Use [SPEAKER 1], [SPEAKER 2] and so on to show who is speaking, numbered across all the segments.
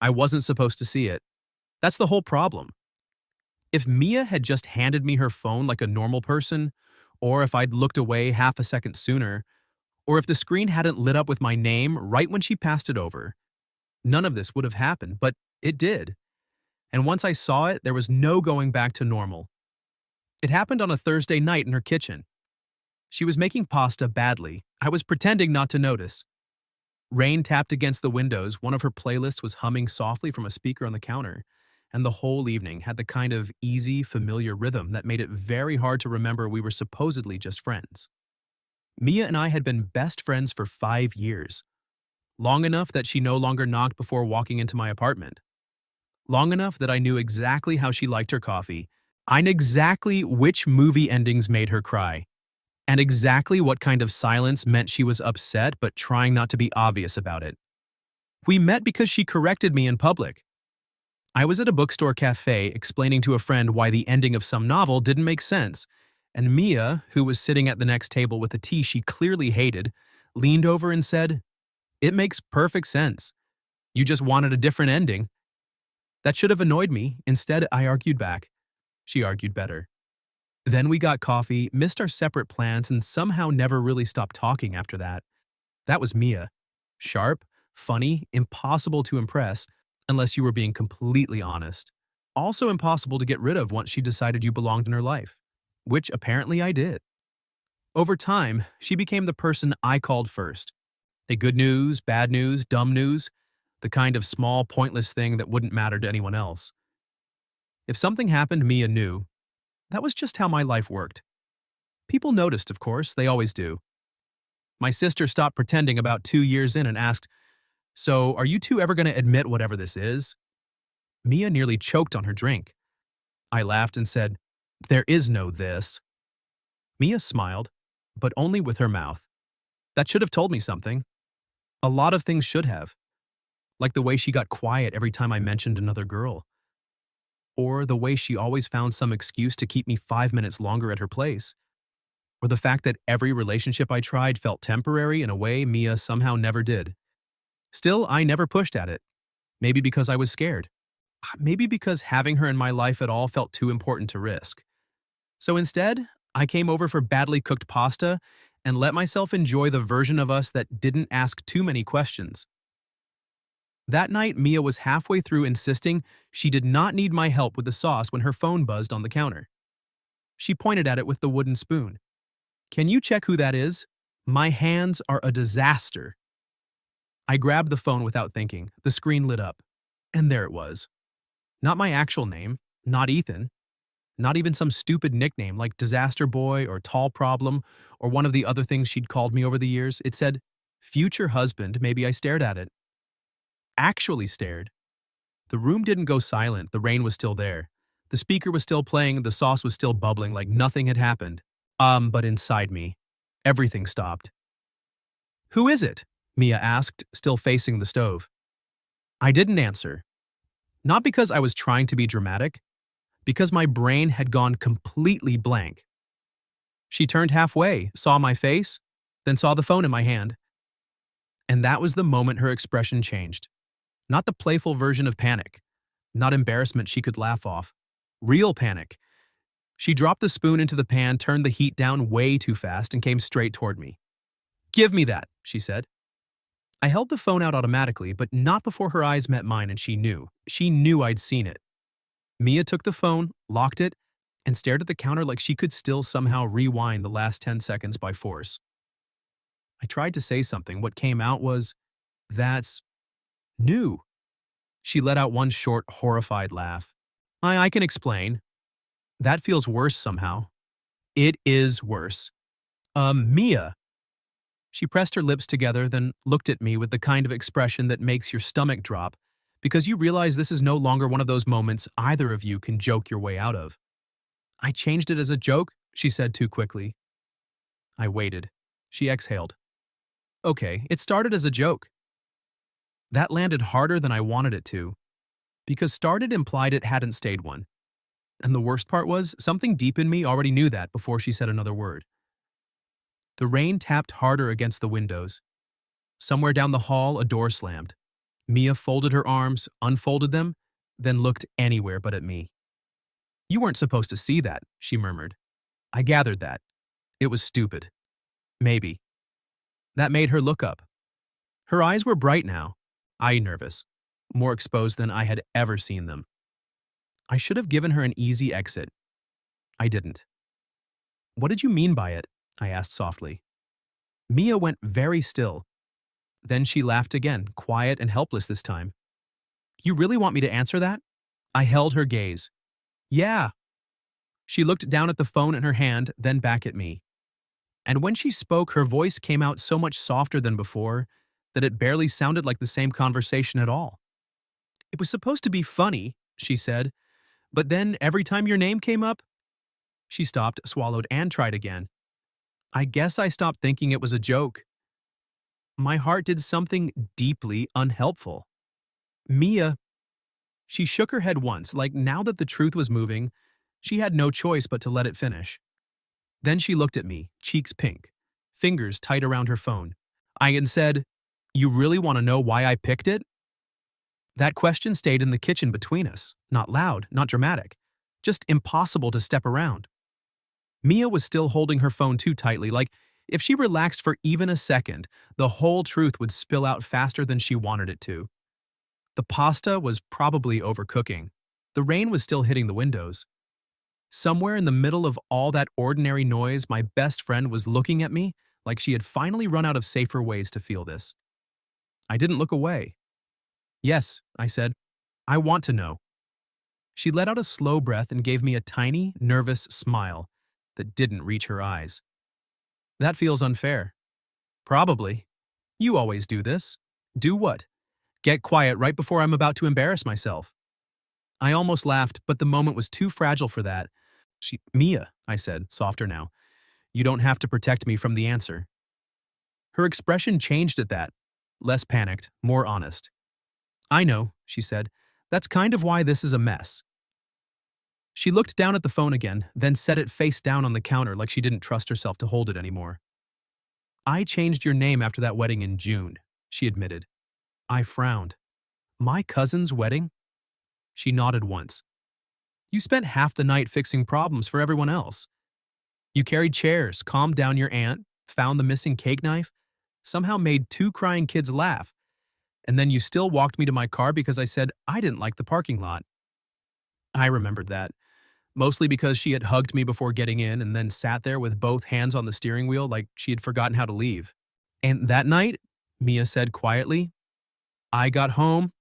[SPEAKER 1] I wasn't supposed to see it. That's the whole problem. If Mia had just handed me her phone like a normal person, or if I'd looked away half a second sooner, or if the screen hadn't lit up with my name right when she passed it over, none of this would have happened, but it did. And once I saw it, there was no going back to normal. It happened on a Thursday night in her kitchen. She was making pasta badly. I was pretending not to notice. Rain tapped against the windows, one of her playlists was humming softly from a speaker on the counter, and the whole evening had the kind of easy, familiar rhythm that made it very hard to remember we were supposedly just friends. Mia and I had been best friends for 5 years, long enough that she no longer knocked before walking into my apartment, long enough that I knew exactly how she liked her coffee, I knew exactly which movie endings made her cry, and exactly what kind of silence meant she was upset but trying not to be obvious about it. We met because she corrected me in public. I was at a bookstore cafe explaining to a friend why the ending of some novel didn't make sense, and Mia, who was sitting at the next table with a tea she clearly hated, leaned over and said, "It makes perfect sense. You just wanted a different ending." That should have annoyed me. Instead, I argued back. She argued better. Then we got coffee, missed our separate plans, and somehow never really stopped talking after that. That was Mia. Sharp, funny, impossible to impress, unless you were being completely honest. Also impossible to get rid of once she decided you belonged in her life, which apparently I did. Over time, she became the person I called first. The good news, bad news, dumb news, the kind of small, pointless thing that wouldn't matter to anyone else. If something happened, Mia knew. That was just how my life worked. People noticed, of course, they always do. My sister stopped pretending about 2 years in and asked, "So, are you two ever going to admit whatever this is?" Mia nearly choked on her drink. I laughed and said, "There is no this." Mia smiled, but only with her mouth. That should have told me something. A lot of things should have. Like the way she got quiet every time I mentioned another girl. Or the way she always found some excuse to keep me 5 minutes longer at her place. Or the fact that every relationship I tried felt temporary in a way Mia somehow never did. Still, I never pushed at it. Maybe because I was scared. Maybe because having her in my life at all felt too important to risk. So instead, I came over for badly cooked pasta and let myself enjoy the version of us that didn't ask too many questions. That night, Mia was halfway through insisting she did not need my help with the sauce when her phone buzzed on the counter. She pointed at it with the wooden spoon. "Can you check who that is? My hands are a disaster." I grabbed the phone without thinking. The screen lit up. And there it was. Not my actual name, not Ethan, not even some stupid nickname like Disaster Boy or Tall Problem or one of the other things she'd called me over the years. It said, "Future husband." Maybe I stared at it. Actually stared. The room didn't go silent, the rain was still there. The speaker was still playing, the sauce was still bubbling like nothing had happened. But inside me, everything stopped. "Who is it?" Mia asked, still facing the stove. I didn't answer. Not because I was trying to be dramatic, because my brain had gone completely blank. She turned halfway, saw my face, then saw the phone in my hand. And that was the moment her expression changed. Not the playful version of panic, not embarrassment she could laugh off. Real panic. She dropped the spoon into the pan, turned the heat down way too fast, and came straight toward me. "Give me that," she said. I held the phone out automatically, but not before her eyes met mine, and she knew. She knew I'd seen it. Mia took the phone, locked it, and stared at the counter like she could still somehow rewind the last 10 seconds by force. I tried to say something. What came out was, "That's new." She let out one short, horrified laugh. I can explain. That feels worse somehow. It is worse. Mia. She pressed her lips together, then looked at me with the kind of expression that makes your stomach drop, because you realize this is no longer one of those moments either of you can joke your way out of. "I changed it as a joke," she said too quickly. I waited. She exhaled. "Okay, it started as a joke." That landed harder than I wanted it to, because started implied it hadn't stayed one. And the worst part was, something deep in me already knew that before she said another word. The rain tapped harder against the windows. Somewhere down the hall, a door slammed. Mia folded her arms, unfolded them, then looked anywhere but at me. You weren't supposed to see that, she murmured. I gathered that. It was stupid. Maybe. That made her look up. Her eyes were bright now, I nervous, more exposed than I had ever seen them. I should have given her an easy exit. I didn't. What did you mean by it? I asked softly. Mia went very still. Then she laughed again, quiet and helpless this time. You really want me to answer that? I held her gaze. Yeah. She looked down at the phone in her hand, then back at me. And when she spoke, her voice came out so much softer than before that it barely sounded like the same conversation at all. It was supposed to be funny, she said, but then every time your name came up, she stopped, swallowed, and tried again. I guess I stopped thinking it was a joke. My heart did something deeply unhelpful. Mia. She shook her head once, like now that the truth was moving, she had no choice but to let it finish. Then she looked at me, cheeks pink, fingers tight around her phone. I said, You really want to know why I picked it? That question stayed in the kitchen between us, not loud, not dramatic, just impossible to step around. Mia was still holding her phone too tightly, like if she relaxed for even a second, the whole truth would spill out faster than she wanted it to. The pasta was probably overcooking. The rain was still hitting the windows. Somewhere in the middle of all that ordinary noise, my best friend was looking at me like she had finally run out of safer ways to feel this. I didn't look away. Yes, I said, I want to know. She let out a slow breath and gave me a tiny, nervous smile that didn't reach her eyes. That feels unfair. Probably. You always do this. Do what? Get quiet right before I'm about to embarrass myself. I almost laughed, but the moment was too fragile for that. Mia, I said, softer now. You don't have to protect me from the answer. Her expression changed at that. Less panicked, more honest. I know, she said. That's kind of why this is a mess. She looked down at the phone again, then set it face down on the counter like she didn't trust herself to hold it anymore. I changed your name after that wedding in June, she admitted. I frowned. My cousin's wedding? She nodded once. You spent half the night fixing problems for everyone else. You carried chairs, calmed down your aunt, found the missing cake knife, somehow made 2 crying kids laugh, and then you still walked me to my car because I said I didn't like the parking lot. I remembered that, mostly because she had hugged me before getting in and then sat there with both hands on the steering wheel like she had forgotten how to leave. And that night, Mia said quietly, I got home,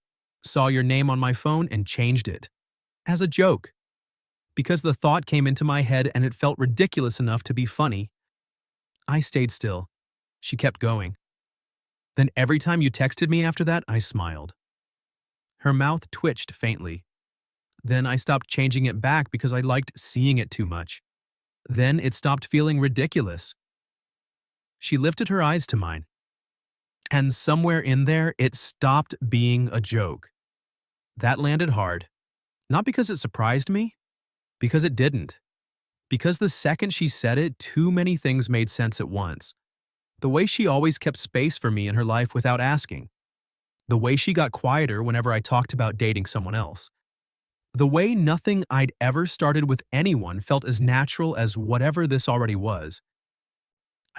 [SPEAKER 1] saw your name on my phone, and changed it. As a joke. Because the thought came into my head and it felt ridiculous enough to be funny. I stayed still. She kept going. Then every time you texted me after that, I smiled. Her mouth twitched faintly. Then I stopped changing it back because I liked seeing it too much. Then it stopped feeling ridiculous. She lifted her eyes to mine. And somewhere in there, it stopped being a joke. That landed hard. Not because it surprised me, because it didn't. Because the second she said it, too many things made sense at once. The way she always kept space for me in her life without asking. The way she got quieter whenever I talked about dating someone else. The way nothing I'd ever started with anyone felt as natural as whatever this already was.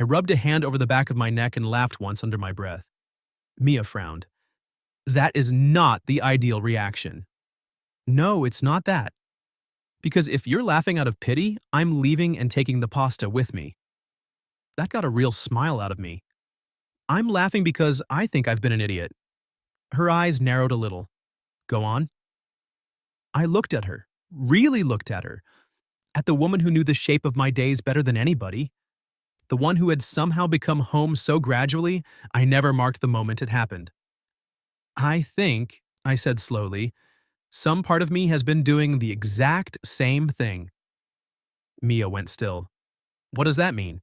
[SPEAKER 1] I rubbed a hand over the back of my neck and laughed once under my breath. Mia frowned. That is not the ideal reaction. No, it's not that. Because if you're laughing out of pity, I'm leaving and taking the pasta with me. That got a real smile out of me. I'm laughing because I think I've been an idiot. Her eyes narrowed a little. Go on. I looked at her, really looked at her, at the woman who knew the shape of my days better than anybody, the one who had somehow become home so gradually I never marked the moment it happened. I think, I said slowly, some part of me has been doing the exact same thing. Mia went still. What does that mean?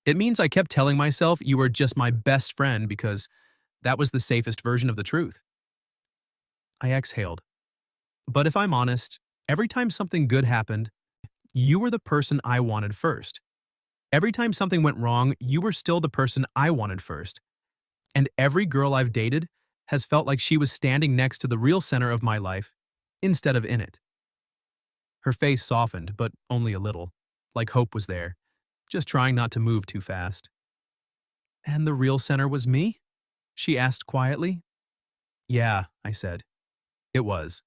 [SPEAKER 1] It means I kept telling myself you were just my best friend because that was the safest version of the truth. I exhaled. But if I'm honest, every time something good happened, you were the person I wanted first. Every time something went wrong, you were still the person I wanted first. And every girl I've dated, has felt like she was standing next to the real center of my life instead of in it. Her face softened, but only a little, like hope was there, just trying not to move too fast. And the real center was me? She asked quietly. Yeah, I said. It was.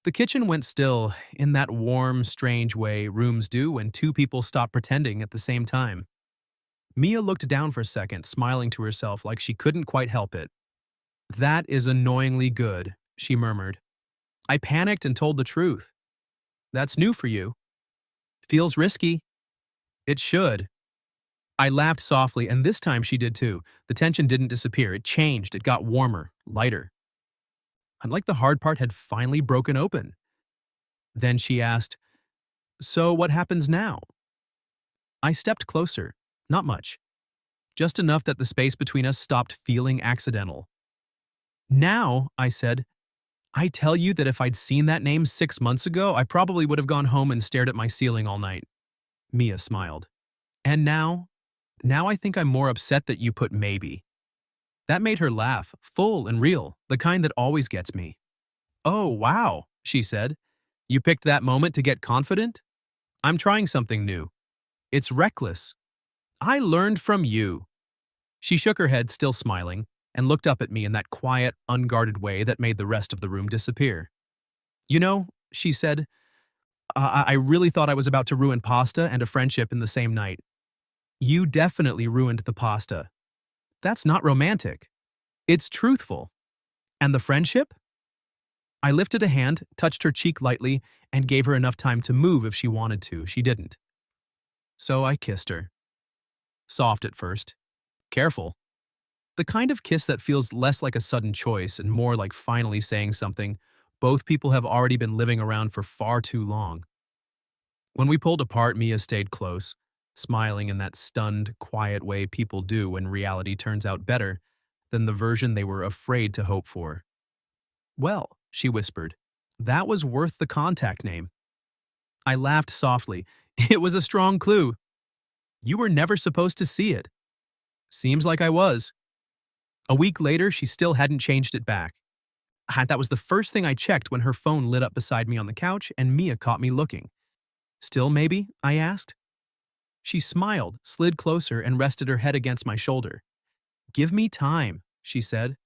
[SPEAKER 1] The kitchen went still, in that warm, strange way rooms do when two people stop pretending at the same time. Mia looked down for a second, smiling to herself like she couldn't quite help it. That is annoyingly good, she murmured. I panicked and told the truth. That's new for you. Feels risky. It should. I laughed softly, and this time she did too. The tension didn't disappear. It changed. It got warmer, lighter. And like the hard part had finally broken open. Then she asked, So what happens now? I stepped closer. Not much. Just enough that the space between us stopped feeling accidental. Now, I said, I tell you that if I'd seen that name 6 months ago, I probably would have gone home and stared at my ceiling all night. Mia smiled. And now I think I'm more upset that you put maybe. That made her laugh, full and real, the kind that always gets me. Oh, wow, she said. You picked that moment to get confident? I'm trying something new. It's reckless. I learned from you. She shook her head, still smiling, and looked up at me in that quiet, unguarded way that made the rest of the room disappear. You know, she said, I really thought I was about to ruin pasta and a friendship in the same night. You definitely ruined the pasta. That's not romantic. It's truthful. And the friendship? I lifted a hand, touched her cheek lightly, and gave her enough time to move if she wanted to. She didn't. So I kissed her. Soft at first. Careful. The kind of kiss that feels less like a sudden choice and more like finally saying something both people have already been living around for far too long. When we pulled apart, Mia stayed close, smiling in that stunned, quiet way people do when reality turns out better than the version they were afraid to hope for. Well, she whispered, that was worth the contact name. I laughed softly. It was a strong clue. You were never supposed to see it. Seems like I was. A week later, she still hadn't changed it back. That was the first thing I checked when her phone lit up beside me on the couch and Mia caught me looking. Still maybe? I asked. She smiled, slid closer, and rested her head against my shoulder. Give me time, she said.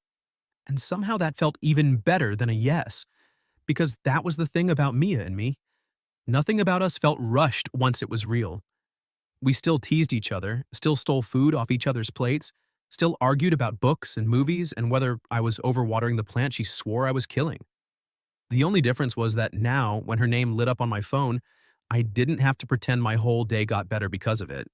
[SPEAKER 1] And somehow that felt even better than a yes, because that was the thing about Mia and me. Nothing about us felt rushed once it was real. We still teased each other, still stole food off each other's plates, still argued about books and movies and whether I was overwatering the plant she swore I was killing. The only difference was that now, when her name lit up on my phone, I didn't have to pretend my whole day got better because of it.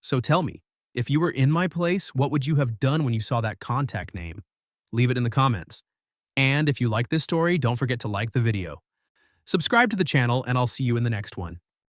[SPEAKER 1] So tell me, if you were in my place, what would you have done when you saw that contact name? Leave it in the comments. And if you like this story, don't forget to like the video. Subscribe to the channel and I'll see you in the next one.